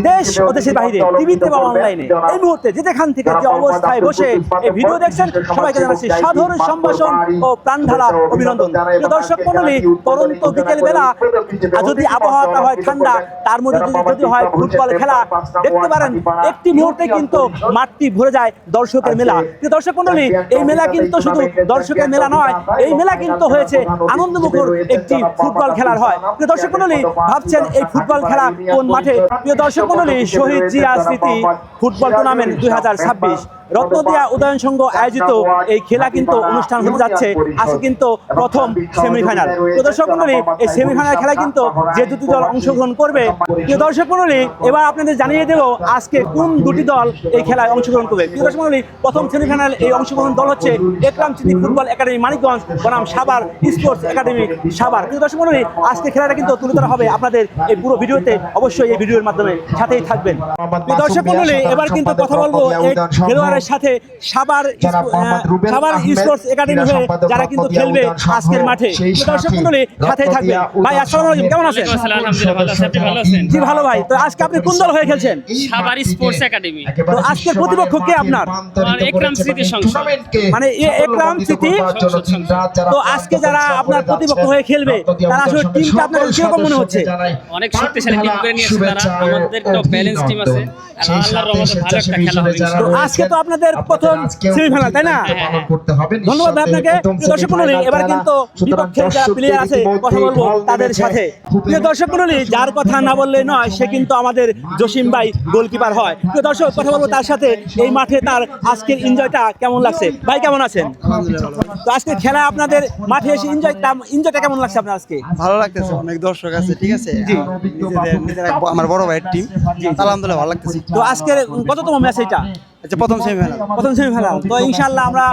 দেশ ও দেশের বাইরে টিভিতে বা অনলাইনে এই মুহূর্তে যেখান থেকে যে অবস্থায় বসে এই ভিডিও দেখছেন সবাইকে জানাচ্ছি সাদর সম্ভাষণ ও প্রাণঢালা অভিনন্দন। প্রিয় দর্শক মণ্ডলী, পরন্ত বিকেল বেলা যদি আবহাওয়াটা হয় ঠান্ডা, তার মধ্যে যদি হয় ফুটবল খেলা, দেখতে পারেন একটি মুহূর্তে কিন্তু মাঠটি ভরে যায় দর্শকের মেলা। প্রিয় দর্শক মণ্ডলী, এই মেলা কিন্তু শুধু দর্শকের মেলা নয়, এই মেলা কিন্তু হয়েছে আনন্দমুখর একটি ফুটবল খেলার হয়। প্রিয় দর্শক মণ্ডলী, ভাবছেন এই ফুটবল খেলা কোন মাঠে? প্রিয় দর্শক মণ্ডলী, শহীদ জিয়া স্মৃতি ফুটবল টুর্নামেন্ট 2026 রত্নদিয়া উদয়ন সংঘ আয়োজিত এই খেলা কিন্তু অনুষ্ঠান হতে যাচ্ছে। আজকে কিন্তু প্রথম সেমিফাইনাল। প্রিয় দর্শক মণ্ডলী, এই সেমিফাইনাল খেলায় কিন্তু যে দুটি দল অংশগ্রহণ করবে, প্রিয় দর্শক মণ্ডলী, এবার আপনাদের জানিয়ে দেব আজকে কোন দুটি দল এই খেলায় অংশগ্রহণ করবে। প্রিয় দর্শক মণ্ডলী, প্রথম সেমিফাইনাল এই অংশগ্রহণ দল হচ্ছে একরাম স্মৃতি ফুটবল একাডেমি মানিকগঞ্জ বনাম সাভার স্পোর্টস একাডেমি সাভার। প্রিয় দর্শক মণ্ডলী, আজকে খেলাটা কিন্তু তুলে ধরা হবে আপনাদের এই পুরো ভিডিওতে, অবশ্যই এই ভিডিওর মাধ্যমে সাথেই থাকবেন। প্রিয় দর্শক মণ্ডলী, এবার কিন্তু কথা বলবো এই খেলোয়াড়ের সাথে সাভার স্পোর্টস একাডেমি হয়ে যারা কিন্তু খেলবে আজকের মাঠে। দর্শক মণ্ডলী, সাথেই থাকবে। ভাই আসসালামু আলাইকুম, কেমন আছেন? আলহামদুলিল্লাহ ভালো আছি, আপনি ভালো আছেন? জি ভালো ভাই। তো আজকে আপনি কোন দল হয়ে খেলছেন? Savar sports academy. তো আজকের প্রতিপক্ষ কে আপনার? আর একরাম স্মৃতি সংসদ, মানে একরাম স্মৃতি। তো আজকে যারা আপনার প্রতিপক্ষ হয়ে খেলবে তারা আসলে টিমটা আপনার কিরকম মনে হচ্ছে? অনেক শক্তিশালী টিম করে নিয়েছে তারা, আমাদের তো ব্যালেন্স টিম আছে, আল্লাহর রহমতে ভালো একটা খেলা হবে তো আজকে তো আপনাদের প্রথম সেমিফাইনাল, তাই না? ধন্যবাদ ভাই আপনাকে। প্রিয় দর্শক মণ্ডলী, এবার কিন্তু বিপক্ষের যারা প্লেয়ার আছে কথা বলবো তাদের সাথে। প্রিয় দর্শক মণ্ডলী, যার কথা না বললে নয় সে কিন্তু আমাদের জসিম ভাই গোলকিপার হয়। প্রিয় দর্শক, কথা বলবো তার সাথে এই মাঠে তার আজকের এনজয়টা কেমন লাগছে। ভাই কেমন আছেন? তো আজকে খেলা আপনাদের মাঠে এসে এনজয়টা কেমন লাগছে আপনার? আজকে ভালো লাগতেছে, অনেক দর্শক আছে, ঠিক আছে। নিজেদের আমার বড় ভাইয়ের টিম, আলহামদুলিল্লাহ ভালো লাগতেছে। তো আজকের কততম ম্যাচ এটা? আচ্ছা, প্রথম সেমিফাইনাল। প্রথম সেমিফাইনাল। তো ইনশাআল্লাহ আমরা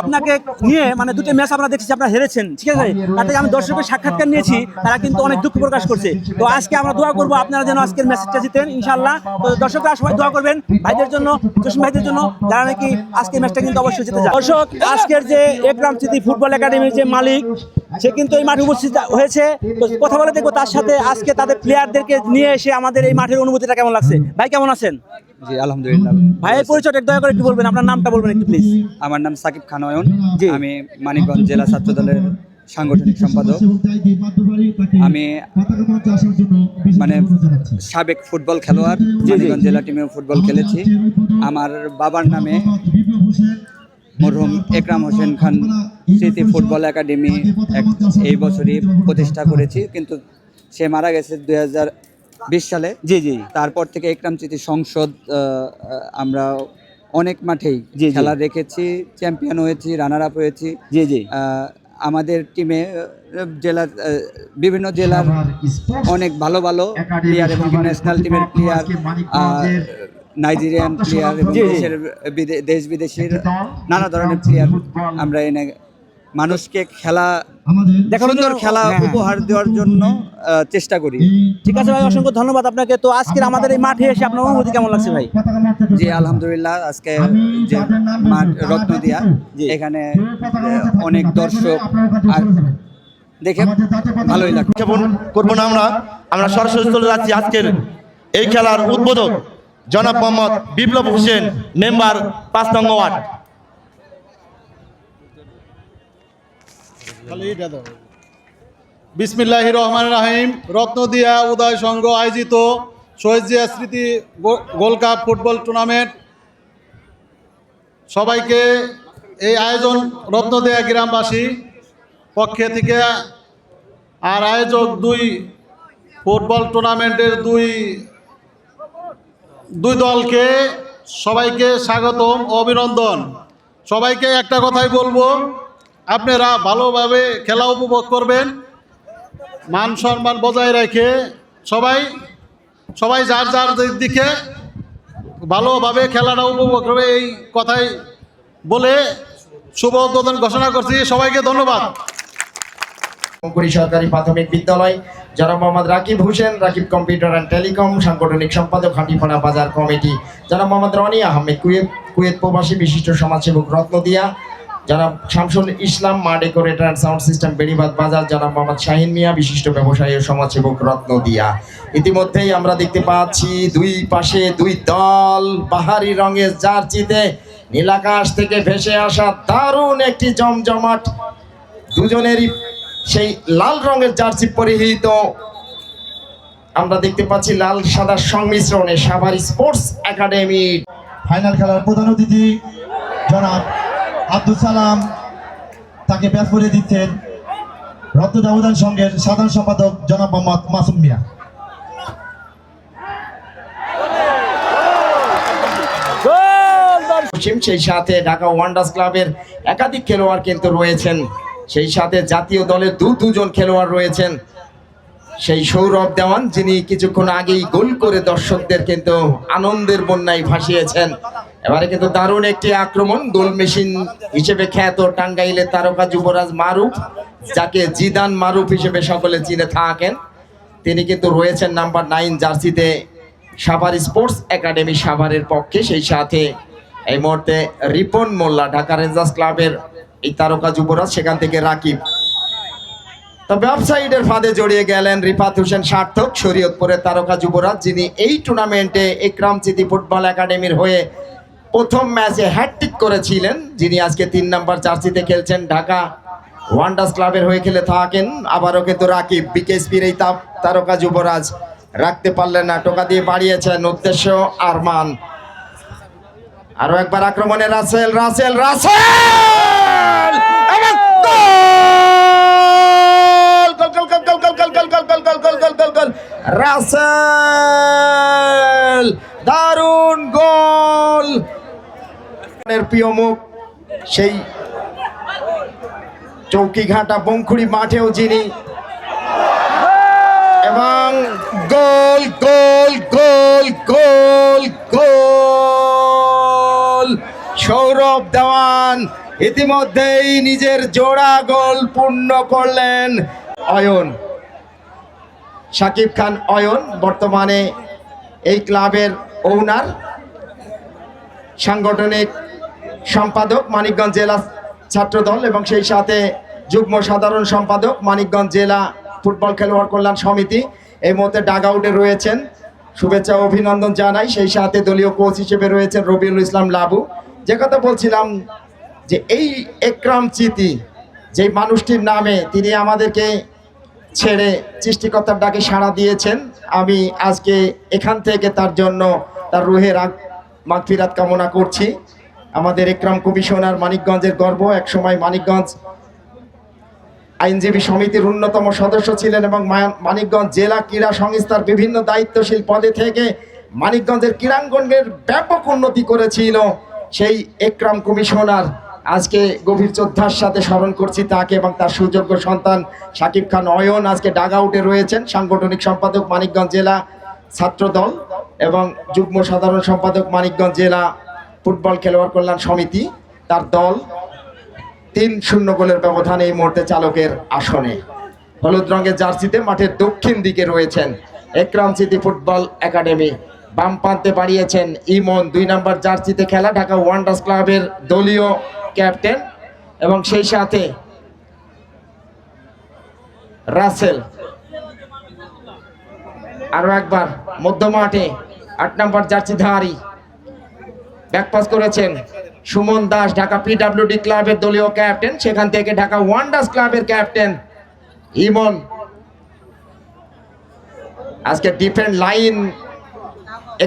আপনাকে নিয়ে মানে দুটো ম্যাচ আমরা দেখছি আপনারা হেরেছেন, ঠিক আছে। তাতে আমি দর্শকের সাক্ষাৎকার নিয়েছি, তারা কিন্তু অনেক দুঃখ প্রকাশ করছে। তো আজকে আমরা দোয়া করবো আপনারা যেন আজকের ম্যাচটা জিতেন ইনশাআল্লাহ। তো দর্শকরা সবাই দোয়া করবেন ভাইদের জন্য, জসিম ভাইদের জন্য, যারা নাকি আজকের ম্যাচটা কিন্তু অবশ্যই জিতে যায়। দর্শক, আজকের যে একরাম স্মৃতি ফুটবল একাডেমির যে মালিক, সে কিন্তু এই মাঠে উপস্থিত হয়েছে। তো কথা বলে দেখবো তার সাথে আজকে তাদের প্লেয়ারদেরকে নিয়ে এসে আমাদের এই মাঠের অনুভূতিটা কেমন লাগছে। ভাই কেমন আছেন? জি আলহামদুলিল্লাহ। ভাইয়ের পরিচয়টা দয়া করে একটু বলবেন, আপনার নামটা বলবেন একটু প্লিজ। আমার নাম সাকিব খান অয়ন, আমি মানিকগঞ্জ জেলা ছাত্র দলের সাংগঠনিক সম্পাদক। আমি মানে সাবেক ফুটবল খেলোয়াড়, মানিকগঞ্জ জেলা টিমে ফুটবল খেলেছি। আমার বাবার নামে মরহুম একরাম হোসেন খান স্মৃতি ফুটবল একাডেমি এই বছরই প্রতিষ্ঠা করেছি, কিন্তু সে মারা গেছে 2020 সালে। জি জি। তারপর থেকে একরাম স্মৃতি সংসদ আমরা অনেক মাঠেই খেলা রেখেছি, চ্যাম্পিয়ন হয়েছি, রানার আপ হয়েছি। জি জি। আমাদের টিমে জেলার বিভিন্ন জেলার অনেক ভালো ভালো প্লেয়ার এবং ন্যাশনাল টিমের প্লেয়ার, নাইজেরিয়ান প্লেয়ার এবং দেশ বিদেশের নানা ধরনের প্লেয়ার আমরা এনে মানুষকে খেলা সুন্দর খেলা উপহার দেওয়ার জন্য চেষ্টা করি। ঠিক আছে ভাই, অসংখ্য ধন্যবাদ আপনাকে। তো আজকের আমাদের এই মাঠে এসে আপনার অনুভূতি কেমন লাগছে ভাই? জি আলহামদুলিল্লাহ, আজকে যে মাঠ রত্নদিয়া, এখানে অনেক দর্শক আর দেখে ভালোই লাগছে। করবো না, আমরা সরাসরি চলে যাচ্ছি আজকের এই খেলার উদ্বোধক জনাব মোহাম্মদ বিপ্লব হোসেন, মেম্বার 5 নং ওয়ার্ড। বিসমিল্লাহির রহমানির রহিম। রত্নদিয়া উদয় সংঘ আয়োজিত শহীদ জিয়া স্মৃতি গোল্ড কাপ ফুটবল টুর্নামেন্ট, সবাইকে এই আয়োজন রত্নদিয়া গ্রামবাসী পক্ষে থেকে আর আয়োজক দুই ফুটবল টুর্নামেন্টের দুই দলকে সবাইকে স্বাগতম, অভিনন্দন। সবাইকে একটা কথাই বলবো, আপনারা ভালোভাবে খেলা উপভোগ করবেন, মান সম্মান বজায় রেখে সবাই যার যার দিকে ভালোভাবে খেলাটা উপভোগ করবে, এই কথাই বলে শুভ উদ্বোধন ঘোষণা করছি। সবাইকে ধন্যবাদ। সরকারি প্রাথমিক বিদ্যালয় জনাব Mohammad Rakib Hossain, Rakib computer and telecom সাংগঠনিক সম্পাদক, হাটিপাড়া বাজার কমিটি জনাব মোহাম্মদ রনি আহমেদ, কুয়েত প্রবাসী বিশিষ্ট সমাজসেবক রত্নদিয়া, জনাব শামসুল ইসলাম, মা ডেকোরেটর অ্যান্ড সাউন্ড সিস্টেম বেড়িবাঁধ বাজার, জনাব মোহাম্মদ শাহিন মিয়া, বিশিষ্ট ব্যবসায়ী ও সমাজসেবক রত্ন দিয়া। ইতিমধ্যেই আমরা দেখতে পাচ্ছি দুই পাশে দুই দল বাহারি রঙের জার্সিতে নীলাকাশ থেকে ভেসে আসা দারুণ একটি জমজমাট, দুজনেরই সেই লাল রঙের জার্সি পরিহিত। আমরা দেখতে পাচ্ছি লাল সাদা সংমিশ্রণে সাভার স্পোর্টস একাডেমি। ফাইনাল খেলার প্রধান অতিথি জনাব আব্দুল সালাম, তাকে ব্যাট করে দিচ্ছেন রত্ন দাউদান সংঘের সাধারণ সম্পাদক জনাব মোহাম্মদ মাসুম মিয়া। সেই সাথে ঢাকা ওয়ান্ডার্স ক্লাবের একাধিক খেলোয়াড় কিন্তু রয়েছেন, সেই সাথে জাতীয় দলের দুজন খেলোয়াড় রয়েছেন। সেই সৌরভ দেওয়ান, যিনি কিছুক্ষণ আগেই গোল করে দর্শকদের কিন্তু আনন্দের বন্যায় ভাসিয়েছেন। এবারে কিন্তু দারুণ একটি আক্রমণ, গোল মেশিন হিসেবে খ্যাত টাঙ্গাইলের তারকা যুবরাজ মারুফ, যাকে জিদান মারুফ হিসেবে সকলে চিনে থাকেন, তিনি কিন্তু রয়েছেন নাম্বার 9 জার্সিতে সাভার স্পোর্টস একাডেমি সাভারের পক্ষে। সেই সাথে এই মুহূর্তে রিপন মোল্লা, ঢাকা রেঞ্জার্স ক্লাবের এই তারকা যুবরাজ, সেখান থেকে রাকিব। তবে অফসাইডের ফাঁদে জড়িয়ে গেলেন রিফাত হোসেন সার্থক, শরীয়তপুরের তারকা যুবরাজ, যিনি এই টুর্নামেন্টে একরাম স্মৃতি ফুটবল একাডেমির হয়ে প্রথম ম্যাচে হ্যাটট্রিক করেছিলেন, যিনি আজকে 3 নম্বর জার্সিতে খেলছেন, ঢাকা ওয়ান্ডার্স ক্লাবের হয়ে খেলে থাকেন। আবারও কিন্তু রাকিব, বিকেএসপির এই তারকা যুবরাজ, রাখতে পারলেন না, টোকা দিয়ে বাড়িয়েছেন, উদ্দেশ্য আরমান। আরো একবার আক্রমণে রাসেল, রাসেল, রাসেল এবং গোল! রাসেল, দারুণ গোল! প্রিয় মুখ, সেই চৌকিঘাটা বংখুড়ি মাঠেও যিনি, এবং গোল গোল গোল গোল গোল! সৌরভ দেওয়ান ইতিমধ্যেই নিজের জোড়া গোল পূর্ণ করলেন। অয়ন, শাকিব খান অয়ন বর্তমানে এই ক্লাবের ওনার, সাংগঠনিক সম্পাদক মানিকগঞ্জ জেলা ছাত্রদল, এবং সেই সাথে যুগ্ম সাধারণ সম্পাদক মানিকগঞ্জ জেলা ফুটবল খেলোয়াড় কল্যাণ সমিতি। এই মুহূর্তে ডাগ আউটে রয়েছেন, শুভেচ্ছা ও অভিনন্দন জানাই। সেই সাথে দলীয় কোচ হিসেবে রয়েছেন রবিউল ইসলাম লাবু। যে কথা বলছিলাম, যে এই একরাম স্মৃতি, যে মানুষটির নামে তিনি আমাদেরকে ছেড়ে সৃষ্টিকর্তার ডাকে সাড়া দিয়েছেন, আমি আজকে এখান থেকে তার জন্য তার রুহের মাগফিরাত কামনা করছি। আমাদের একরাম কমিশনার, মানিকগঞ্জের গর্ব, একসময় মানিকগঞ্জ আইনজীবী সমিতির অন্যতম সদস্য ছিলেন এবং মানিকগঞ্জ জেলা ক্রীড়া সংস্থার বিভিন্ন দায়িত্বশীল পদে থেকে মানিকগঞ্জের ক্রীড়াঙ্গনের ব্যাপক উন্নতি করেছিল সেই একরাম কমিশনার। আজকে গভীর শ্রদ্ধার সাথে স্মরণ করছি তাকে এবং তার সুযোগ্য সন্তান শাকিব খান অয়ন আজকে ডাগ আউটে রয়েছেন, সাংগঠনিক সম্পাদক মানিকগঞ্জ জেলা ছাত্রদল এবং যুগ্ম সাধারণ সম্পাদক মানিকগঞ্জ জেলা ফুটবল খেলোয়াড় কল্যাণ সমিতি। তার দল 3-0 গোলের ব্যবধানে এই মুহূর্তে চালকের আসনে। হলুদ রঙের জার্সিতে মাঠের দক্ষিণ দিকে রয়েছেন একরাম স্মৃতি ফুটবল একাডেমি। বাম প্রান্তে বাড়িয়েছেন ইমন, 2 নম্বর জার্সিতে খেলা, ঢাকা ওয়ান্ডার্স ক্লাবের দলীয় ক্যাপ্টেন, এবং সেই সাথে রাসেল। আরো একবার মধ্য মাঠে 8 নম্বর জার্সিধারী ব্যাকপাস করেছেন সুমন দাস, ঢাকা পিডব্লিউডি ক্লাবের দলীয় ক্যাপ্টেন, সেখান থেকে ঢাকা ওয়ান্ডার্স ক্লাবের ক্যাপ্টেন ইমন। আজকে ডিফেন্স লাইন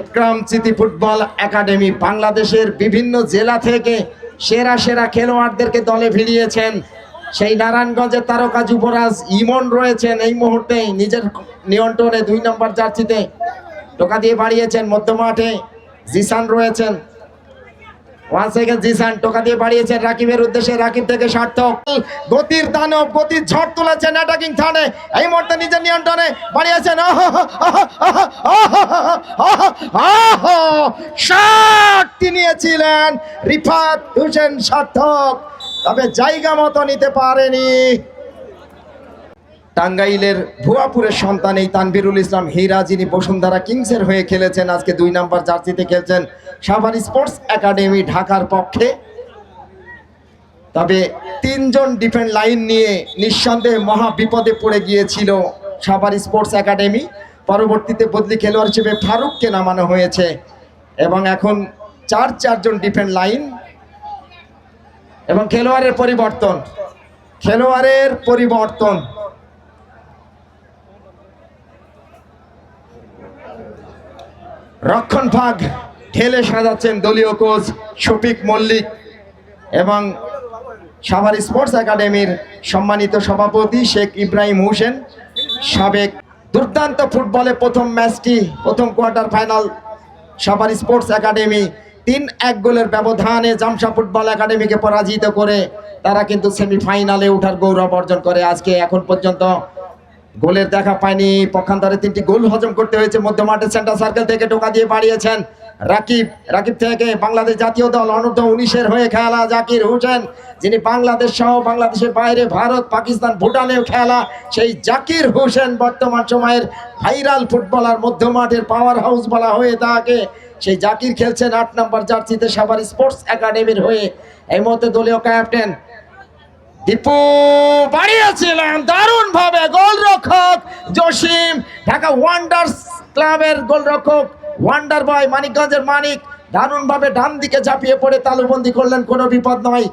একরাম স্মৃতি ফুটবল একাডেমি বাংলাদেশের বিভিন্ন জেলা থেকে সেরা সেরা খেলোয়াড়দেরকে দলে ভিড়িয়েছেন। সেই নারায়ণগঞ্জের তারকা যুবরাজ ইমন রয়েছেন এই মুহূর্তে নিজের নিয়ন্ত্রণে 2 নম্বর জার্সিতে, টোকা দিয়ে বাড়িয়েছেন। মধ্য মাঠে জিসান রয়েছেন, 1 সেকেন্ড জিসান টোকা দিয়ে বাড়িয়েছেন রাকিবের উদ্দেশ্যে, রাকিব থেকে সার্থক, গতির দানব, গতির ঝড় তুলেছেন অ্যাটাকিং থার্ডে, এই মুহূর্তে নিজের নিয়ন্ত্রণে বাড়িয়েছেন, শট নিয়েছিলেন রিফাত হোসেন সার্থক, তবে জায়গা মতো নিতে পারেনি। টাঙ্গাইলের ভুয়াপুরের সন্তান এই তানভীরুল ইসলাম হীরা, যিনি বসুন্ধরা কিংসের হয়ে খেলেছেন, আজকে 2 নম্বর জার্সিতে খেলছেন সাভার স্পোর্টস একাডেমি ঢাকার পক্ষে। তবে তিনজন ডিফেন্স লাইন নিয়ে নিঃসন্দেহে মহা বিপদে পড়ে গিয়েছিল সাভার স্পোর্টস একাডেমি। পরবর্তীতে বদলি খেলোয়াড় হিসেবে ফারুককে নামানো হয়েছে এবং এখন চারজন ডিফেন্স লাইন এবং খেলোয়াড়ের পরিবর্তন রক্ষণ ভাগ ঢেলে সাজাচ্ছেন দলীয় কোচ শফিক মল্লিক এবং সাভার স্পোর্টস একাডেমির সম্মানিত সভাপতি শেখ ইব্রাহিম হোসেন। সাবেক দুর্দান্ত ফুটবলে প্রথম ম্যাচটি, প্রথম quarter final Savar sports academy 3-1 গোলের ব্যবধানে জামশা ফুটবল একাডেমিকে পরাজিত করে তারা কিন্তু সেমিফাইনালে ওঠার গৌরব অর্জন করে। আজকে এখন পর্যন্ত গোলের দেখা পায়নি, পক্ষান্তরে 3টি গোল হজম করতে হয়েছে। মধ্য মাঠে সেন্টার সার্কেল থেকে টোকা দিয়ে বাড়িয়েছেন রাকিব থেকে বাংলাদেশ জাতীয় দল অনূর্ধ্ব 19-এর হয়ে খেলা জাকির হোসেন, যিনি বাংলাদেশ সহ বাংলাদেশের বাইরে ভারত, পাকিস্তান, ভুটানেও খেলা সেই জাকির হোসেন বর্তমান সময়ের ভাইরাল ফুটবলার, মধ্য মাঠের পাওয়ার হাউস বলা হয়ে থাকে। সেই জাকির খেলছেন 8 নম্বর জার্সিতে সাভার স্পোর্টস একাডেমির হয়ে। এই মুহূর্তে দলীয় ক্যাপ্টেন দীপু বাড়িয়েছিলেন দারুণ ভাবে, গোলরক্ষক জসিম, ঢাকা ওয়ান্ডার্স ক্লাবের গোলরক্ষক ওয়ান্ডার বয় মানিকগঞ্জের মানিক দারুণ ভাবে ডান দিকে ঝাঁপিয়ে পড়ে তালুবন্দি করলেন, কোনো বিপদ নয়।